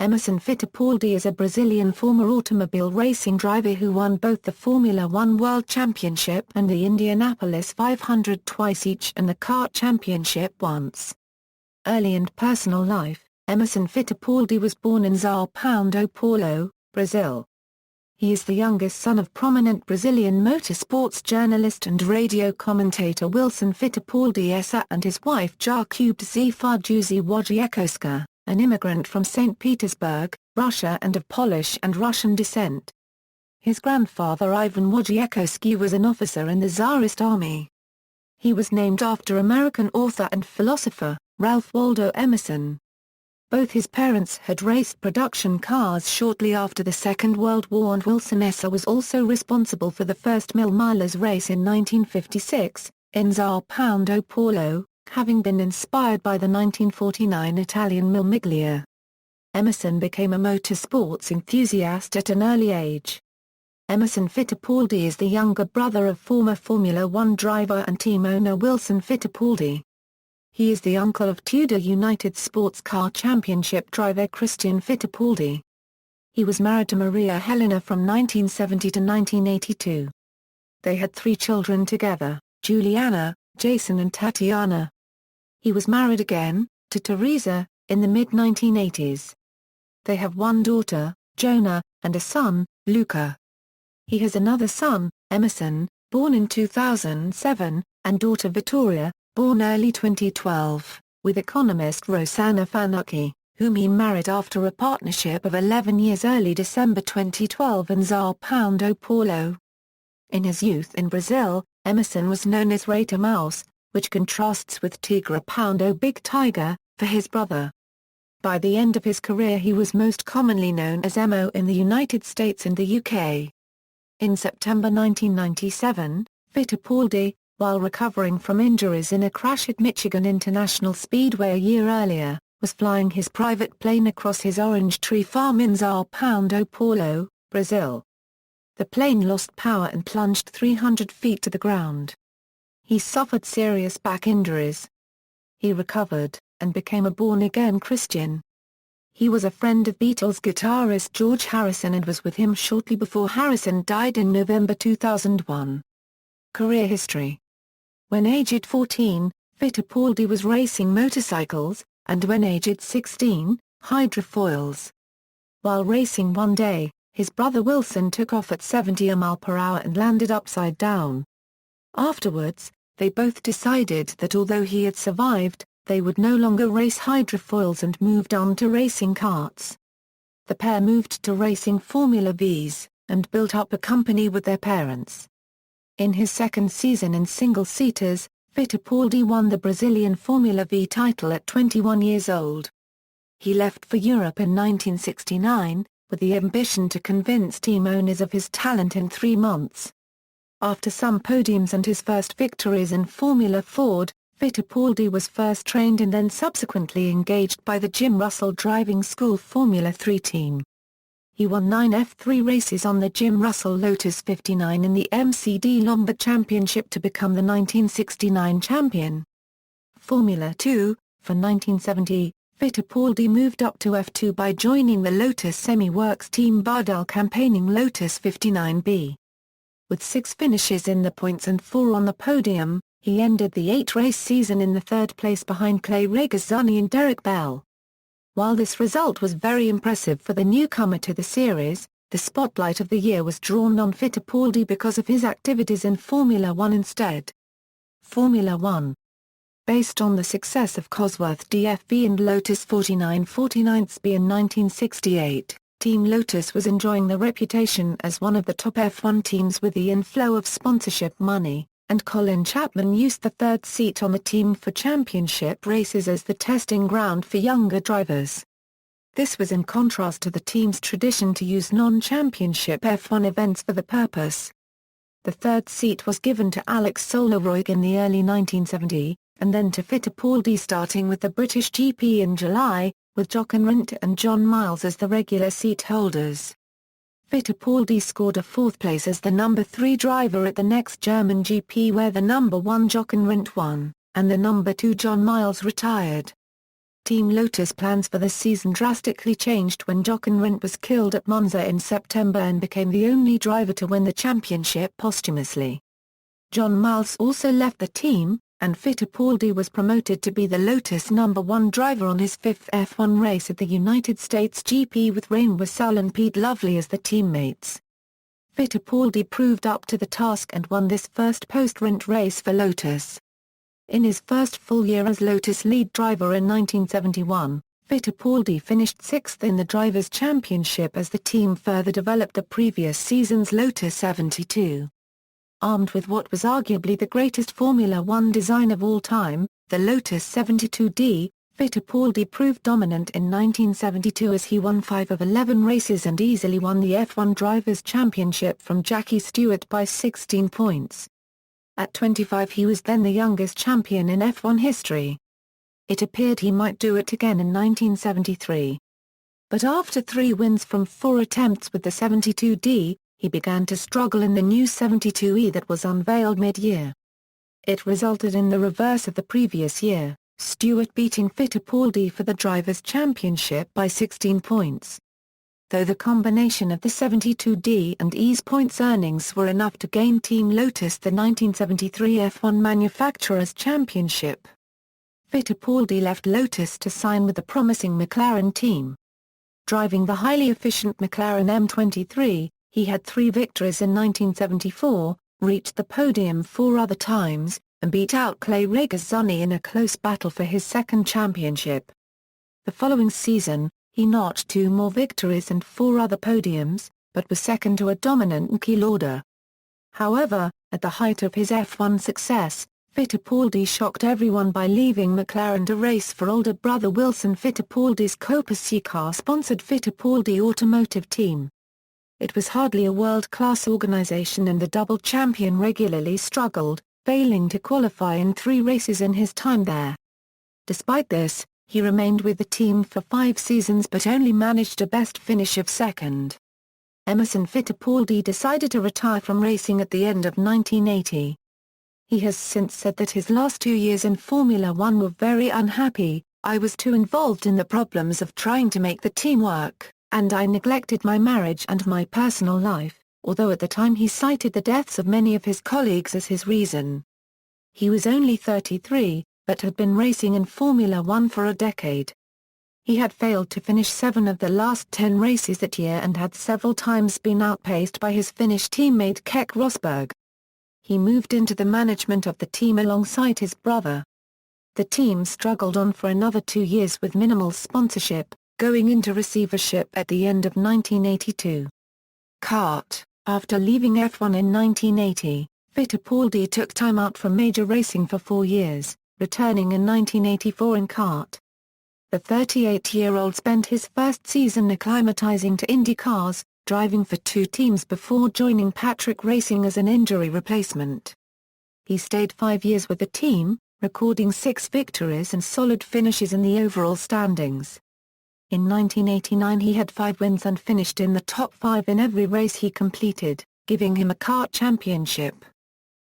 Emerson Fittipaldi is a Brazilian former automobile racing driver who won both the Formula One World Championship and the Indianapolis 500 twice each and the kart championship once. Early and personal life: Emerson Fittipaldi was born in São Paulo, Brazil. He is the youngest son of prominent Brazilian motorsports journalist and radio commentator Wilson Fittipaldi Essa and his wife ʻɛmeɾson Wojciechowska, an immigrant from St. Petersburg, Russia and of Polish and Russian descent. His grandfather Ivan Wojciechowski was an officer in the Tsarist army. He was named after American author and philosopher, Ralph Waldo Emerson. Both his parents had raced production cars shortly after the Second World War, and Wilson Essa was also responsible for the first Mille-milers race in 1956, in São Paulo, having been inspired by the 1949 Italian Mille Miglia. Emerson became a motorsports enthusiast at an early age. Emerson Fittipaldi is the younger brother of former Formula One driver and team owner Wilson Fittipaldi. He is the uncle of Tudor United Sports Car Championship driver Christian Fittipaldi. He was married to Maria Helena from 1970 to 1982. They had 3 children together, Juliana, Jason and Tatiana. He was married again, to Teresa, in the mid-1980s. They have 1 daughter, Jonah, and a son, Luca. He has another son, Emerson, born in 2007, and daughter Vittoria, born early 2012, with economist Rossana Fanucchi, whom he married after a partnership of 11 years early December 2012 in São Paulo. In his youth in Brazil, Emerson was known as Rata Mouse, which contrasts with Tigre Big Tiger, for his brother. By the end of his career he was most commonly known as Emo in the United States and the UK. In September 1997, Fittipaldi, while recovering from injuries in a crash at Michigan International Speedway a year earlier, was flying his private plane across his orange tree farm in São Paulo, Brazil. The plane lost power and plunged 300 feet to the ground. He suffered serious back injuries. He recovered, and became a born-again Christian. He was a friend of Beatles guitarist George Harrison and was with him shortly before Harrison died in November 2001. Career history: when aged 14, Fittipaldi was racing motorcycles, and when aged 16, hydrofoils. While racing one day, his brother Wilson took off at 70 mph and landed upside down. Afterwards, they both decided that although he had survived, they would no longer race hydrofoils and moved on to racing karts. The pair moved to racing Formula Vs, and built up a company with their parents. In his second season in single-seaters, Fittipaldi won the Brazilian Formula V title at 21 years old. He left for Europe in 1969, with the ambition to convince team owners of his talent in 3 months. After some podiums and his first victories in Formula Ford, Fittipaldi was first trained and then subsequently engaged by the Jim Russell Driving School Formula 3 team. He won 9 F3 races on the Jim Russell Lotus 59 in the MCD Lombard Championship to become the 1969 champion. Formula 2, for 1970, Fittipaldi moved up to F2 by joining the Lotus Semi-Works team Bardal campaigning Lotus 59B. With 6 finishes in the points and 4 on the podium, he ended the 8-race season in the 3rd place behind Clay Regazzoni and Derek Bell. While this result was very impressive for the newcomer to the series, the spotlight of the year was drawn on Fittipaldi because of his activities in Formula One instead. Formula One. Based on the success of Cosworth DFB and Lotus 49/49B in 1968, Team Lotus was enjoying the reputation as one of the top F1 teams with the inflow of sponsorship money, and Colin Chapman used the 3rd seat on the team for championship races as the testing ground for younger drivers. This was in contrast to the team's tradition to use non-championship F1 events for the purpose. The 3rd seat was given to Alex Solaroig in the early 1970s, and then to Fittipaldi starting with the British GP in July, with Jochen Rindt and John Miles as the regular seat holders. Fittipaldi scored a 4th place as the number 3 driver at the next German GP where the number 1 Jochen Rindt won, and the number 2 John Miles retired. Team Lotus plans for the season drastically changed when Jochen Rindt was killed at Monza in September and became the only driver to win the championship posthumously. John Miles also left the team, and Fittipaldi was promoted to be the Lotus #1 driver on his fifth F1 race at the United States GP with Rain Wissel and Pete Lovely as the teammates. Fittipaldi proved up to the task and won this first post-Rindt race for Lotus. In his first full year as Lotus lead driver in 1971, Fittipaldi finished sixth in the Drivers' Championship as the team further developed the previous season's Lotus 72. Armed with what was arguably the greatest Formula One design of all time, the Lotus 72D, Fittipaldi proved dominant in 1972 as he won 5 of 11 races and easily won the F1 Drivers' Championship from Jackie Stewart by 16 points. At 25 he was then the youngest champion in F1 history. It appeared he might do it again in 1973. But after 3 wins from 4 attempts with the 72D, he began to struggle in the new 72E that was unveiled mid-year. It resulted in the reverse of the previous year, Stewart beating Fittipaldi for the Drivers' Championship by 16 points. Though the combination of the 72D and E's points earnings were enough to gain Team Lotus the 1973 F1 Manufacturers' Championship. Fittipaldi left Lotus to sign with the promising McLaren team. Driving the highly efficient McLaren M23, he had 3 victories in 1974, reached the podium 4 other times, and beat out Clay Regazzoni in a close battle for his second championship. The following season, he notched 2 more victories and 4 other podiums, but was second to a dominant Niki Lauda. However, at the height of his F1 success, Fittipaldi shocked everyone by leaving McLaren to race for older brother Wilson Fittipaldi's Copa-C car-sponsored Fittipaldi Automotive Team. It was hardly a world-class organization and the double champion regularly struggled, failing to qualify in 3 races in his time there. Despite this, he remained with the team for 5 seasons but only managed a best finish of second. Emerson Fittipaldi decided to retire from racing at the end of 1980. He has since said that his last 2 years in Formula One were very unhappy. "I was too involved in the problems of trying to make the team work, and I neglected my marriage and my personal life," although at the time he cited the deaths of many of his colleagues as his reason. He was only 33, but had been racing in Formula One for a decade. He had failed to finish 7 of the last 10 races that year and had several times been outpaced by his Finnish teammate Keke Rosberg. He moved into the management of the team alongside his brother. The team struggled on for another 2 years with minimal sponsorship, going into receivership at the end of 1982. Kart. After leaving F1 in 1980, Fittipaldi took time out from major racing for 4 years, returning in 1984 in kart. The 38-year-old spent his first season acclimatizing to Indy cars, driving for 2 teams before joining Patrick Racing as an injury replacement. He stayed 5 years with the team, recording 6 victories and solid finishes in the overall standings. In 1989 he had 5 wins and finished in the top 5 in every race he completed, giving him a kart championship.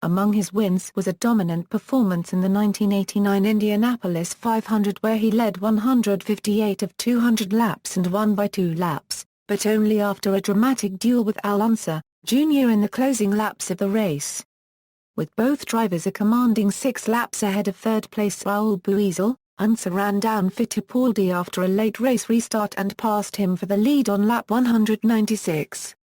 Among his wins was a dominant performance in the 1989 Indianapolis 500 where he led 158 of 200 laps and won by 2 laps, but only after a dramatic duel with Al Unser, Jr. in the closing laps of the race. With both drivers a commanding 6 laps ahead of third-place Raoul Buizel, Unser ran down Fittipaldi after a late race restart and passed him for the lead on lap 196.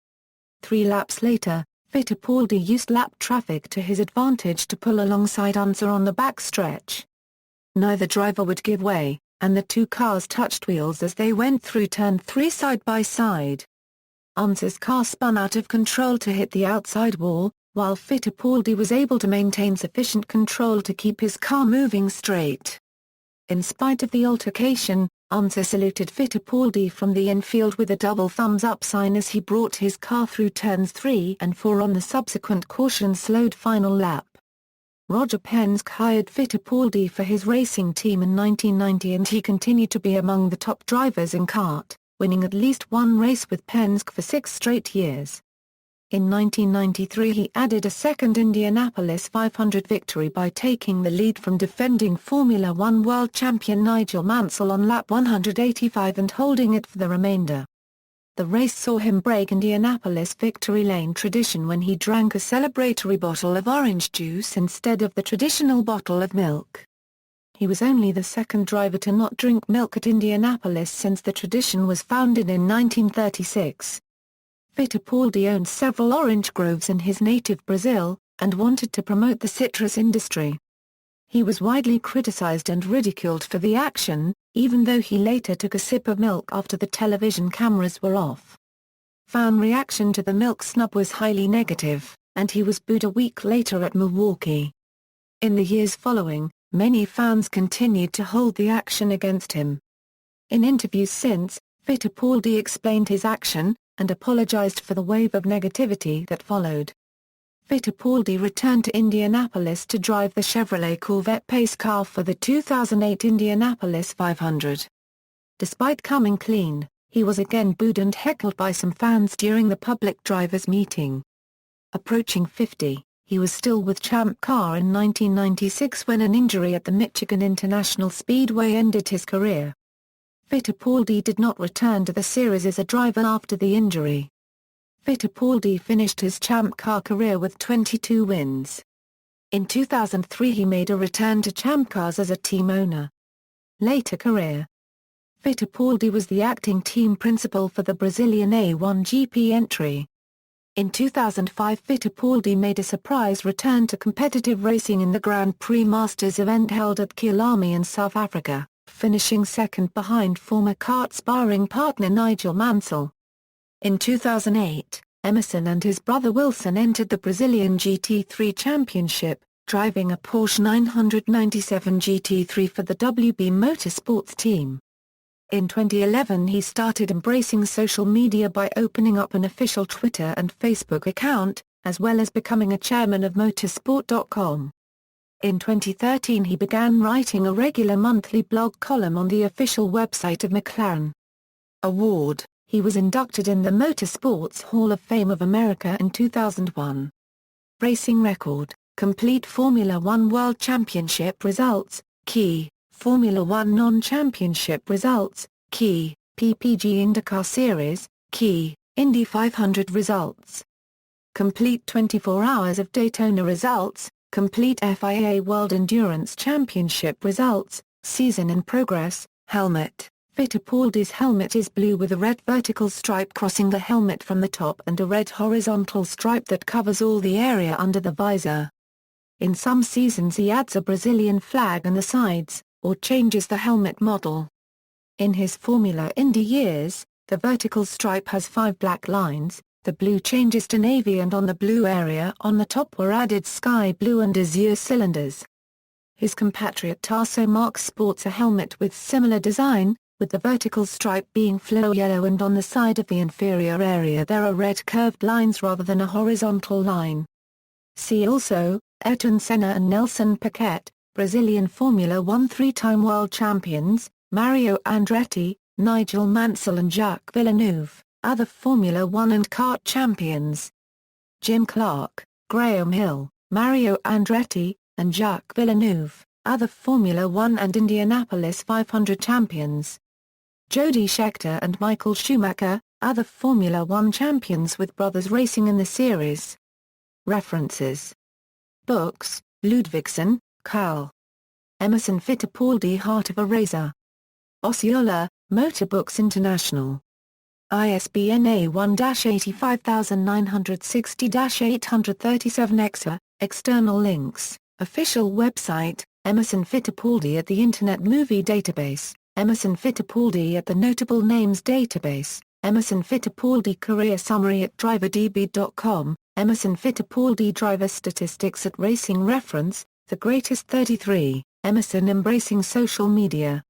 3 laps later, Fittipaldi used lap traffic to his advantage to pull alongside Unser on the backstretch. Neither driver would give way, and the 2 cars touched wheels as they went through turn 3 side by side. Unser's car spun out of control to hit the outside wall, while Fittipaldi was able to maintain sufficient control to keep his car moving straight. In spite of the altercation, Unser saluted Fittipaldi from the infield with a double thumbs-up sign as he brought his car through turns 3 and 4 on the subsequent caution-slowed final lap. Roger Penske hired Fittipaldi for his racing team in 1990 and he continued to be among the top drivers in kart, winning at least 1 race with Penske for 6 straight years. In 1993 he added a second Indianapolis 500 victory by taking the lead from defending Formula One world champion Nigel Mansell on lap 185 and holding it for the remainder. The race saw him break Indianapolis victory lane tradition when he drank a celebratory bottle of orange juice instead of the traditional bottle of milk. He was only the second driver to not drink milk at Indianapolis since the tradition was founded in 1936. Fittipaldi owned several orange groves in his native Brazil, and wanted to promote the citrus industry. He was widely criticized and ridiculed for the action, even though he later took a sip of milk after the television cameras were off. Fan reaction to the milk snub was highly negative, and he was booed a week later at Milwaukee. In the years following, many fans continued to hold the action against him. In interviews since, Fittipaldi explained his action, and apologized for the wave of negativity that followed. Fittipaldi returned to Indianapolis to drive the Chevrolet Corvette pace car for the 2008 Indianapolis 500. Despite coming clean, he was again booed and heckled by some fans during the public drivers' meeting. Approaching 50, he was still with Champ Car in 1996 when an injury at the Michigan International Speedway ended his career. Fittipaldi did not return to the series as a driver after the injury. Fittipaldi finished his Champ Car career with 22 wins. In 2003 he made a return to Champ Cars as a team owner. Later career. Fittipaldi was the acting team principal for the Brazilian A1GP entry. In 2005 Fittipaldi made a surprise return to competitive racing in the Grand Prix Masters event held at Kyalami in South Africa, finishing second behind former kart sparring partner Nigel Mansell. In 2008, Emerson and his brother Wilson entered the Brazilian GT3 Championship, driving a Porsche 997 GT3 for the WB Motorsports team. In 2011 he started embracing social media by opening up an official Twitter and Facebook account, as well as becoming a chairman of motorsport.com. In 2013 he began writing a regular monthly blog column on the official website of McLaren. Award: he was inducted in the Motorsports Hall of Fame of America in 2001. Racing record: complete Formula One World Championship results, key, Formula One non-championship results, key, PPG IndyCar Series, key, Indy 500 results. Complete 24 Hours of Daytona results, complete FIA World Endurance Championship results, season in progress, helmet. Fittipaldi's helmet is blue with a red vertical stripe crossing the helmet from the top and a red horizontal stripe that covers all the area under the visor. In some seasons he adds a Brazilian flag on the sides, or changes the helmet model. In his Formula Indy years, the vertical stripe has 5 black lines, the blue changes to navy, and on the blue area on the top were added sky blue and azure cylinders. His compatriot Tasso Marks sports a helmet with similar design, with the vertical stripe being flow yellow and on the side of the inferior area there are red curved lines rather than a horizontal line. See also, Ayrton Senna and Nelson Piquet, Brazilian Formula One 3-time world champions, Mario Andretti, Nigel Mansell and Jacques Villeneuve, other Formula One and kart champions. Jim Clark, Graham Hill, Mario Andretti, and Jacques Villeneuve, other Formula One and Indianapolis 500 champions. Jody Scheckter and Michael Schumacher, other Formula One champions with brothers racing in the series. References. Books: Ludvigsen, Carl. Emerson Fittipaldi, Heart of a Racer. Osceola, Motorbooks International. ISBN A1-85960-837 EXA, external links, official website, Emerson Fittipaldi at the Internet Movie Database, Emerson Fittipaldi at the Notable Names Database, Emerson Fittipaldi Career Summary at driverdb.com, Emerson Fittipaldi Driver Statistics at Racing Reference, The Greatest 33, Emerson Embracing Social Media.